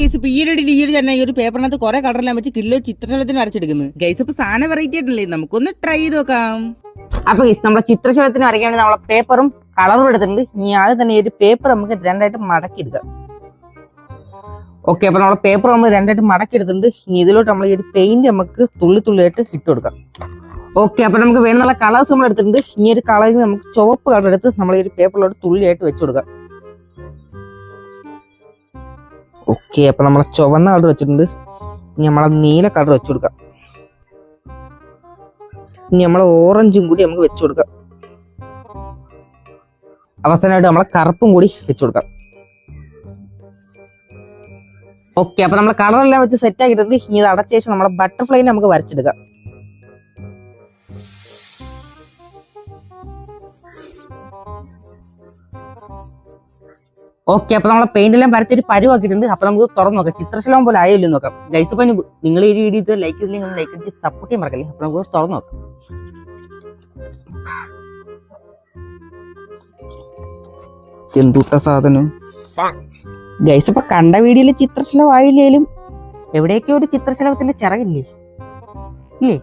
Guys ഇപ്പൊ ഈ ഒരു പേപ്പറിനകത്ത് കുറെ കളറെല്ലാം വെച്ച് കിലോ ചിത്രശലത്തിന് വരച്ചെടുക്കുന്നത്. ഗൈസ് ഇപ്പൊ സാധനം വെറൈറ്റി ആയിട്ടല്ലേ, നമുക്കൊന്ന് ട്രൈ ചെയ്ത് നോക്കാം. അപ്പൊ ഗൈസ് നമ്മളെ ചിത്രശലത്തിന് വരയ്ക്കാൻ വേണ്ടി നമ്മളെ പേപ്പറും കളറും എടുത്തിട്ടുണ്ട്. ഇനി ആദ്യം തന്നെ ഈ ഒരു പേപ്പർ നമുക്ക് രണ്ടായിട്ട് മടക്കി എടുക്കാം. ഓക്കെ, അപ്പൊ നമ്മളെ പേപ്പർ നമ്മൾ രണ്ടായിട്ട് മടക്കി എടുത്തിട്ടുണ്ട്. ഇനി ഇതിലോട്ട് നമ്മൾ ഈ ഒരു പെയിന്റ് നമുക്ക് തുള്ളിയായിട്ട് ഇട്ട് കൊടുക്കാം. ഓക്കെ, അപ്പൊ നമുക്ക് വേണമെന്നുള്ള കളേഴ്സ് നമ്മൾ എടുത്തിട്ടുണ്ട്. ഇനി ഒരു കളറിൽ നമുക്ക് ചുവപ്പ് കളർ എടുത്ത് നമ്മൾ ഈ ഒരു പേപ്പറിലോട്ട് തുള്ളിയായിട്ട് വെച്ചു കൊടുക്കാം. ഓക്കെ, അപ്പൊ നമ്മളെ ചുവന്ന കളർ വെച്ചിട്ടുണ്ട്. ഇനി നമ്മളെ നീല കളർ വെച്ചു കൊടുക്കാം. ഇനി നമ്മളെ ഓറഞ്ചും കൂടി നമുക്ക് വെച്ചു കൊടുക്കാം. അവസാനമായിട്ട് നമ്മളെ കറുപ്പും കൂടി വെച്ചു കൊടുക്കാം. ഓക്കെ, അപ്പൊ നമ്മളെ കളറെല്ലാം വെച്ച് സെറ്റ് ആക്കിയിട്ടുണ്ട്. ഇനി ഇത് അടച്ച ശേഷം നമ്മളെ ബട്ടർഫ്ലൈനെ നമുക്ക് വരച്ചെടുക്കാം. ഓക്കെ, അപ്പൊ നമ്മളെ പെയിന്റ് എല്ലാം വരച്ചൊരു പരുവാക്കിയിട്ടുണ്ട്. അപ്പൊ നമുക്ക് തുറന്നു നോക്കാം ചിത്രശലഭം പോലെ ആയില്ലോ നോക്കാം. ഗൈസ് ഇപ്പൊ നിങ്ങൾ ഈ വീഡിയോ ലൈക്ക് ചെയ്തില്ലെങ്കിൽ ഒന്ന് ലൈക്ക് അടിച്ച് സപ്പോർട്ട് ചെയ്യാൻ മറക്കല്ലേ. അപ്പൊ നമുക്ക് തുറന്നു നോക്കാം. എന്തുട്ട സാധനം ഗൈസ്, ഇപ്പൊ കണ്ട വീഡിയോയില് ചിത്രശലഭം ആയില്ലേലും എവിടെയൊക്കെ ഒരു ചിത്രശലഭത്തിന്റെ ചിറകില്ലേ ഇല്ലേ?